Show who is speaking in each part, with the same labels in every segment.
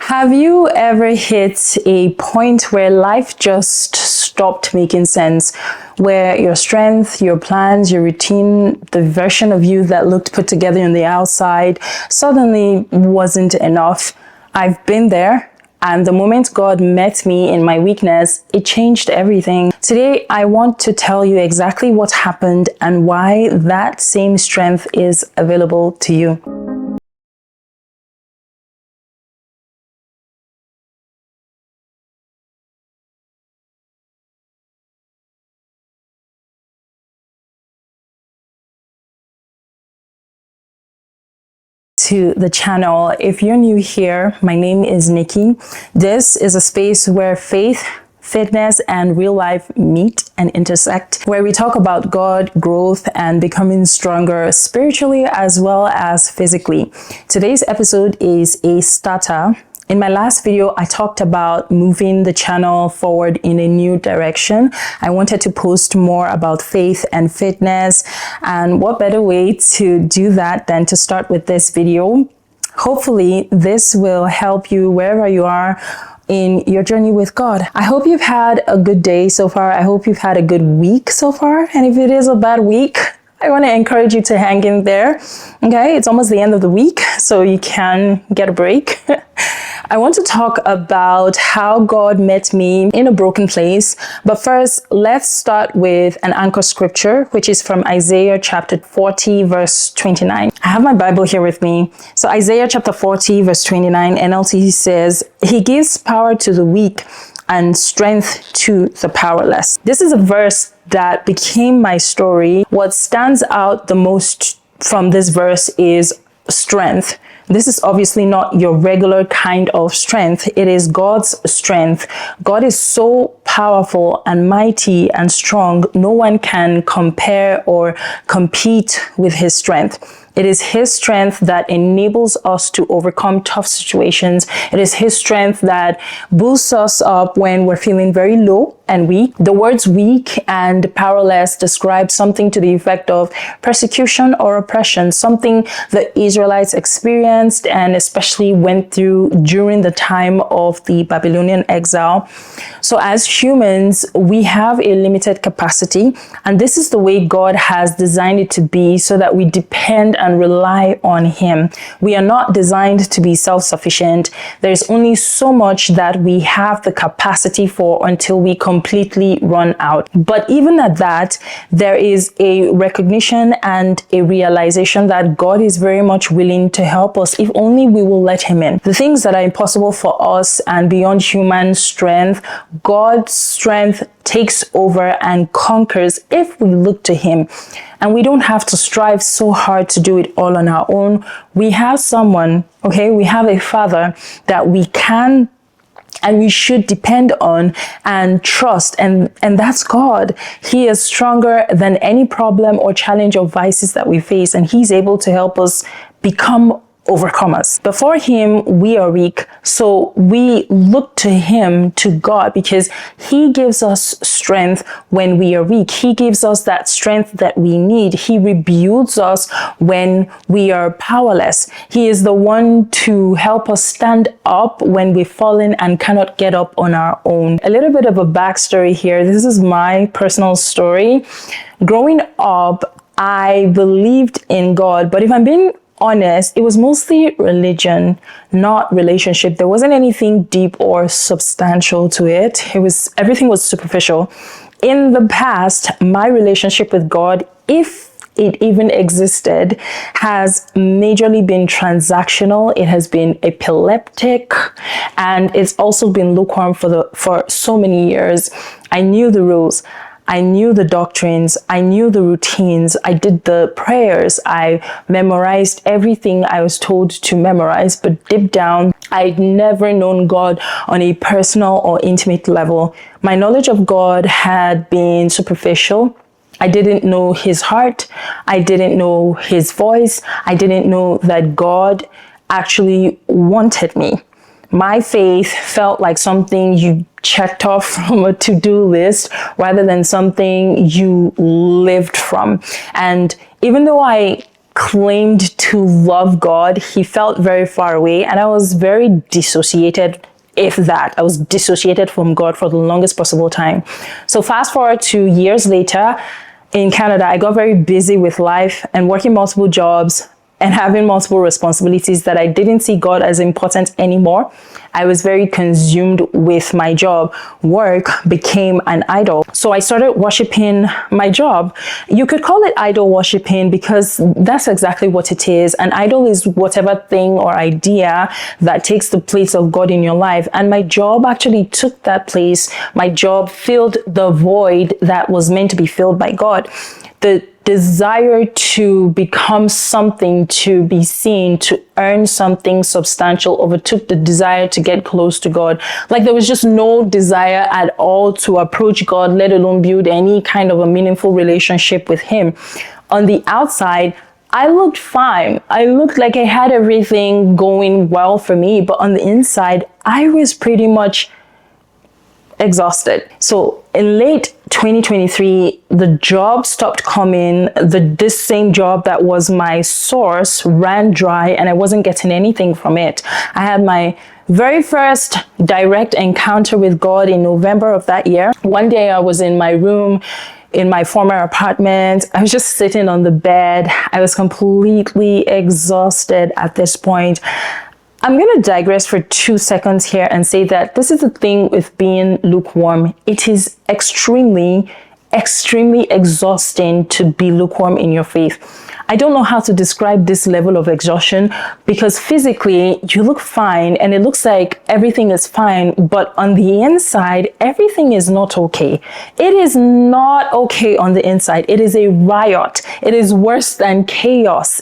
Speaker 1: Have you ever hit a point where life just stopped making sense? Where your strength, your plans, your routine, the version of you that looked put together on the outside suddenly wasn't enough? I've been there. And the moment God met me in my weakness, it changed everything. Today, I want to tell you exactly what happened and why that same strength is available to you. To the channel. If you're new here, my name is Nikki. This is a space where faith, fitness, and real life meet and intersect, where we talk about God, growth, and becoming stronger spiritually as well as physically. Today's episode is a starter. In my last video, I talked about moving the channel forward in a new direction. I wanted to post more about faith and fitness, and what better way to do that than to start with this video. Hopefully, this will help you wherever you are in your journey with God. I hope you've had a good day so far. I hope you've had a good week so far. And if it is a bad week, I want to encourage you to hang in there. Okay, it's almost the end of the week, so you can get a break. I want to talk about how God met me in a broken place. But first, let's start with an anchor scripture, which is from Isaiah chapter 40, verse 29. I have my Bible here with me. So Isaiah chapter 40, verse 29, NLT says, "He gives power to the weak and strength to the powerless." This is a verse that became my story. What stands out the most from this verse is strength. This is obviously not your regular kind of strength. It is God's strength. God is so powerful and mighty and strong. No one can compare or compete with his strength. It is his strength that enables us to overcome tough situations. It is his strength that boosts us up when we're feeling very low and weak. The words weak and powerless describe something to the effect of persecution or oppression, something the Israelites experienced and especially went through during the time of the Babylonian exile. So as humans, we have a limited capacity, and this is the way God has designed it to be, so that we depend and rely on him. We are not designed to be self-sufficient. There's only so much that we have the capacity for until we completely run out. But even at that, there is a recognition and a realization that God is very much willing to help us if only we will let him in. The things that are impossible for us and beyond human strength, God's strength takes over and conquers if we look to him. And we don't have to strive so hard to do it all on our own. We have someone, okay? We have a Father that we can and we should depend on and trust, and that's God. He is stronger than any problem or challenge or vices that we face, and he's able to help us become overcomers. Before him, we are weak, so we look to him, to God, because he gives us strength when we are weak. He gives us that strength that we need. He rebuilds us when we are powerless. He is the one to help us stand up when we've fallen and cannot get up on our own. A little bit of a backstory here. This is my personal story. Growing up, I believed in God, but if I'm being honest, it was mostly religion, not relationship. There wasn't anything deep or substantial to it. Everything was superficial. In the past, my relationship with God, if it even existed, has majorly been transactional. It has been epileptic, and it's also been lukewarm for so many years. I knew the rules. I knew the doctrines, I knew the routines, I did the prayers, I memorized everything I was told to memorize, but deep down, I'd never known God on a personal or intimate level. My knowledge of God had been superficial. I didn't know his heart. I didn't know his voice. I didn't know that God actually wanted me. My faith felt like something you checked off from a to-do list rather than something you lived from. And even though I claimed to love God, he felt very far away, and I was very dissociated. If that, I was dissociated from God for the longest possible time. So fast forward to years later in Canada, I got very busy with life and working multiple jobs and having multiple responsibilities that I didn't see God as important anymore. I was very consumed with my job. Work became an idol. So I started worshiping my job. You could call it idol worshiping because that's exactly what it is. An idol is whatever thing or idea that takes the place of God in your life. And my job actually took that place. My job filled the void that was meant to be filled by God. The desire to become something, to be seen, to earn something substantial overtook the desire to get close to God. Like there was just no desire at all to approach God, let alone build any kind of a meaningful relationship with Him. On the outside, I looked fine. I looked like I had everything going well for me, but on the inside, I was pretty much exhausted. So in late 2023, the job stopped coming. This same job that was my source ran dry and I wasn't getting anything from it. I had my very first direct encounter with God in November of that year. One day I was in my room in my former apartment. I was just sitting on the bed. I was completely exhausted at this point. I'm going to digress for 2 seconds here and say that this is the thing with being lukewarm. It is extremely exhausting to be lukewarm in your faith. I don't know how to describe this level of exhaustion because physically you look fine and it looks like everything is fine, but on the inside, everything is not okay. It is not okay on the inside. It is a riot. It is worse than chaos.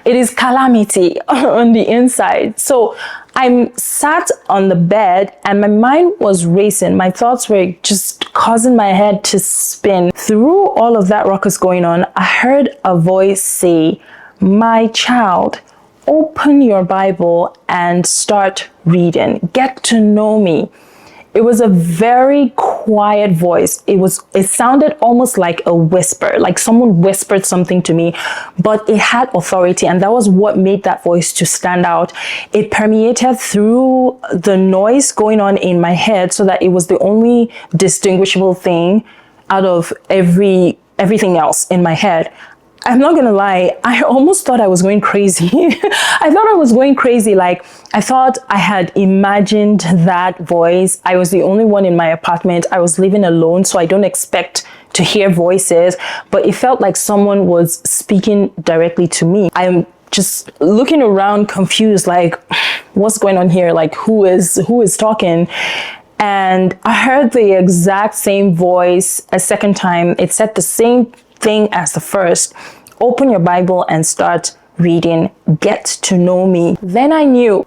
Speaker 1: It is calamity on the inside. So I'm sat on the bed and my mind was racing. My thoughts were just causing my head to spin. Through all of that ruckus going on, I heard a voice say, "My child, open your Bible and start reading. Get to know me." It was a very quiet voice. It sounded almost like a whisper, like someone whispered something to me, but it had authority, and that was what made that voice to stand out. It permeated through the noise going on in my head so that it was the only distinguishable thing out of everything else in my head. I'm not gonna lie, I almost thought I was going crazy. I thought I was going crazy. Like, I thought I had imagined that voice. I was the only one in my apartment. I was living alone, so I don't expect to hear voices, but it felt like someone was speaking directly to me. I'm just looking around confused, like, what's going on here? Like, who is talking? And I heard the exact same voice a second time. It said the same thing as the first. Open your Bible and start reading. Get to know me. Then I knew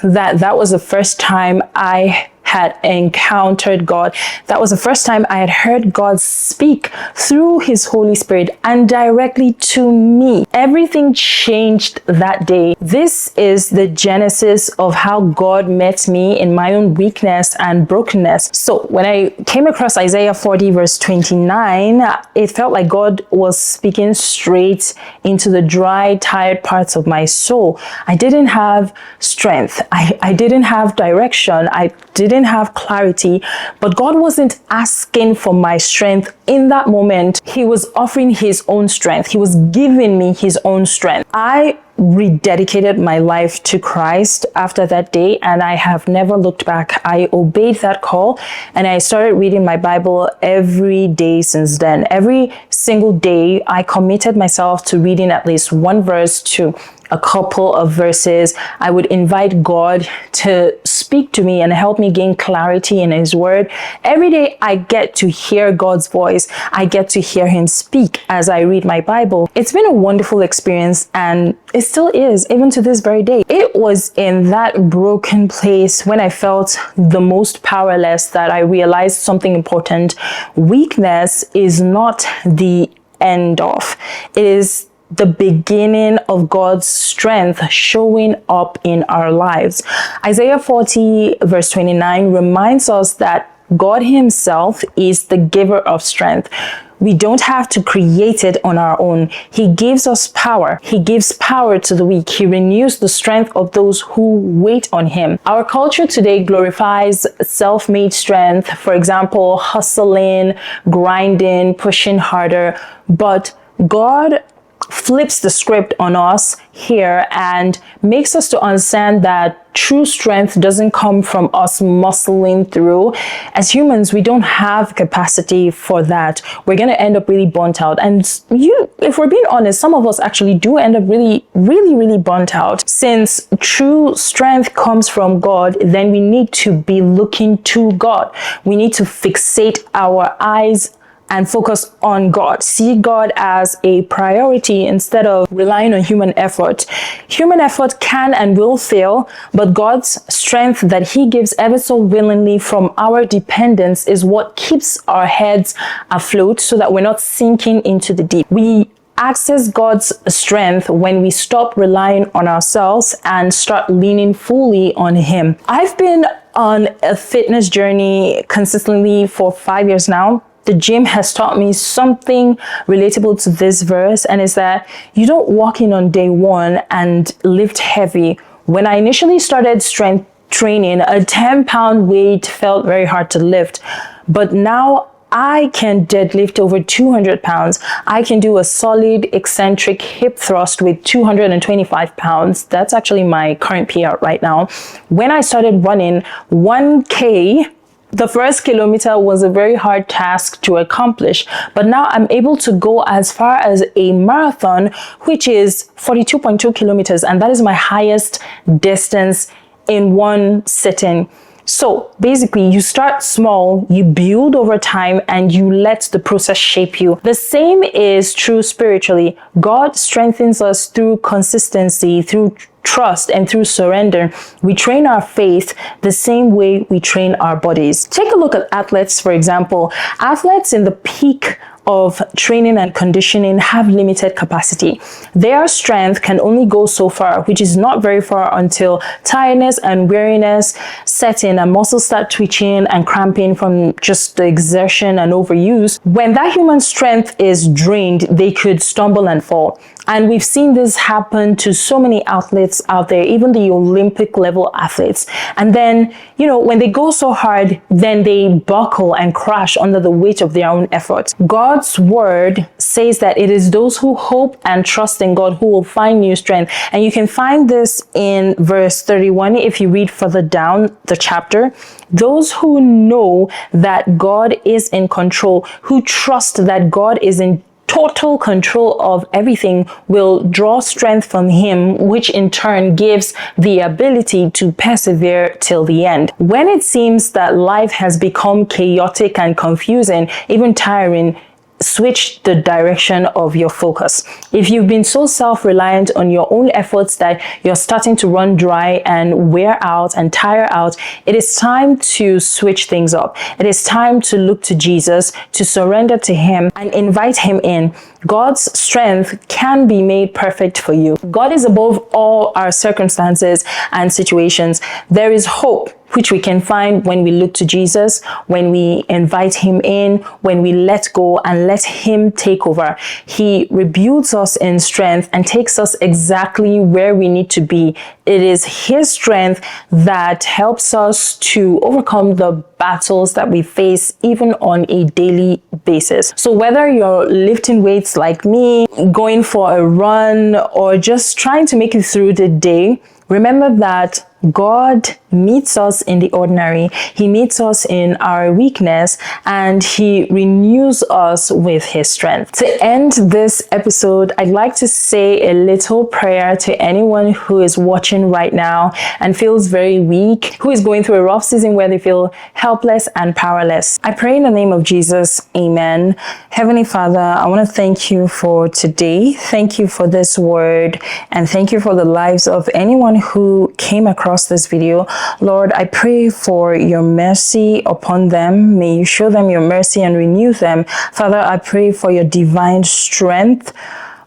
Speaker 1: that was the first time I had encountered God. That was the first time I had heard God speak through His Holy Spirit and directly to me. Everything changed that day. This is the genesis of how God met me in my own weakness and brokenness. So when I came across Isaiah 40 verse 29, it felt like God was speaking straight into the dry, tired parts of my soul. I didn't have strength. I didn't have direction. I didn't have clarity, but God wasn't asking for my strength in that moment. He was offering His own strength. He was giving me His own strength. I rededicated my life to Christ after that day, and I have never looked back. I obeyed that call and I started reading my Bible every day since then. Every single day, I committed myself to reading at least one verse to a couple of verses. I would invite God to speak to me and help me gain clarity in His word. Every day I get to hear God's voice. I get to hear Him speak as I read my Bible. It's been a wonderful experience, and it still is, even to this very day. It was in that broken place when I felt the most powerless that I realized something important. Weakness is not the end of. It is the beginning of God's strength showing up in our lives. Isaiah 40 verse 29 reminds us that God Himself is the giver of strength. We don't have to create it on our own. He gives us power. He gives power to the weak. He renews the strength of those who wait on him. Our culture today glorifies self-made strength. For example, hustling, grinding, pushing harder. But God flips the script on us here and makes us to understand that true strength doesn't come from us muscling through. As humans, we don't have capacity for that. We're going to end up really burnt out. And if we're being honest, some of us actually do end up really burnt out. Since true strength comes from God, then we need to be looking to God. We need to fixate our eyes and focus on God. See God as a priority instead of relying on human effort. Human effort can and will fail, but God's strength that he gives ever so willingly from our dependence is what keeps our heads afloat so that we're not sinking into the deep. We access God's strength when we stop relying on ourselves and start leaning fully on him. I've been on a fitness journey consistently for 5 years now. The gym has taught me something relatable to this verse, and is that you don't walk in on day one and lift heavy. When I initially started strength training, a 10-pound weight felt very hard to lift, but now I can deadlift over 200 pounds. I can do a solid eccentric hip thrust with 225 pounds. That's actually my current PR right now. When I started running 1K, the first kilometer was a very hard task to accomplish, but now I'm able to go as far as a marathon, which is 42.2 kilometers, and that is my highest distance in one sitting. So basically, you start small, you build over time, and you let the process shape you. The same is true spiritually. God strengthens us through consistency, through trust, and through surrender. We train our faith the same way we train our bodies. Take a look at athletes, for example. Athletes in the peak of training and conditioning have limited capacity. Their strength can only go so far, which is not very far until tiredness and weariness set in and muscles start twitching and cramping from just the exertion and overuse. When that human strength is drained, they could stumble and fall. And we've seen this happen to so many athletes out there, even the Olympic level athletes. And then, when they go so hard, then they buckle and crash under the weight of their own effort. God's word says that it is those who hope and trust in God who will find new strength. And you can find this in verse 31 if you read further down the chapter. Those who know that God is in control, who trust that God is in total control of everything, will draw strength from him, which in turn gives the ability to persevere till the end. When it seems that life has become chaotic and confusing, even tiring, switch the direction of your focus. If you've been so self-reliant on your own efforts that you're starting to run dry and wear out and tire out, it is time to switch things up. It is time to look to Jesus, to surrender to him and invite him in. God's strength can be made perfect for you. God is above all our circumstances and situations. There is hope, which we can find when we look to Jesus, when we invite him in, when we let go and let him take over. He rebuilds us in strength and takes us exactly where we need to be. It is his strength that helps us to overcome the battles that we face even on a daily basis. So whether you're lifting weights like me, going for a run, or just trying to make it through the day, remember that God meets us in the ordinary. He meets us in our weakness, and he renews us with his strength. To end this episode, I'd like to say a little prayer to anyone who is watching right now and feels very weak, who is going through a rough season where they feel helpless and powerless. I pray in the name of Jesus, amen. Heavenly Father, I want to thank you for today. Thank you for this word, and thank you for the lives of anyone who came across this video. Lord, I pray for your mercy upon them. May you show them your mercy and renew them. Father, I pray for your divine strength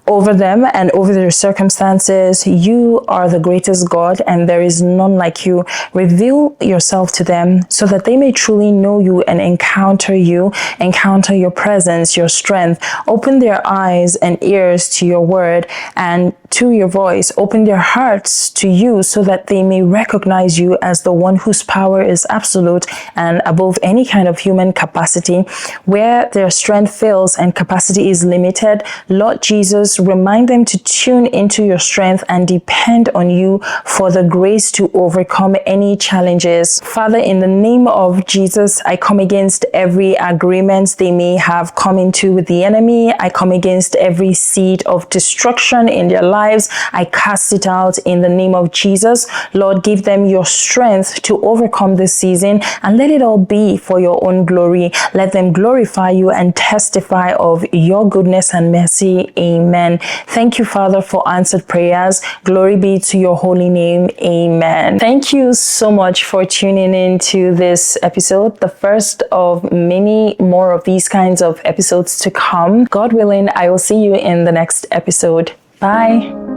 Speaker 1: over them and over their circumstances. You are the greatest God, and there is none like you. Reveal yourself to them so that they may truly know you and encounter your presence, your strength. Open their eyes and ears to your word and to your voice. Open their hearts to you so that they may recognize you as the one whose power is absolute and above any kind of human capacity. Where their strength fails and capacity is limited, Lord Jesus, remind them to tune into your strength and depend on you for the grace to overcome any challenges. Father, in the name of Jesus, I come against every agreement they may have come into with the enemy. I come against every seed of destruction in their lives. I cast it out in the name of Jesus. Lord, give them your strength to overcome this season, and let it all be for your own glory. Let them glorify you and testify of your goodness and mercy. Amen. Thank you, Father, for answered prayers. Glory be to your holy name. Amen. Thank you so much for tuning in to this episode, the first of many more of these kinds of episodes to come. God willing, I will see you in the next episode. Bye.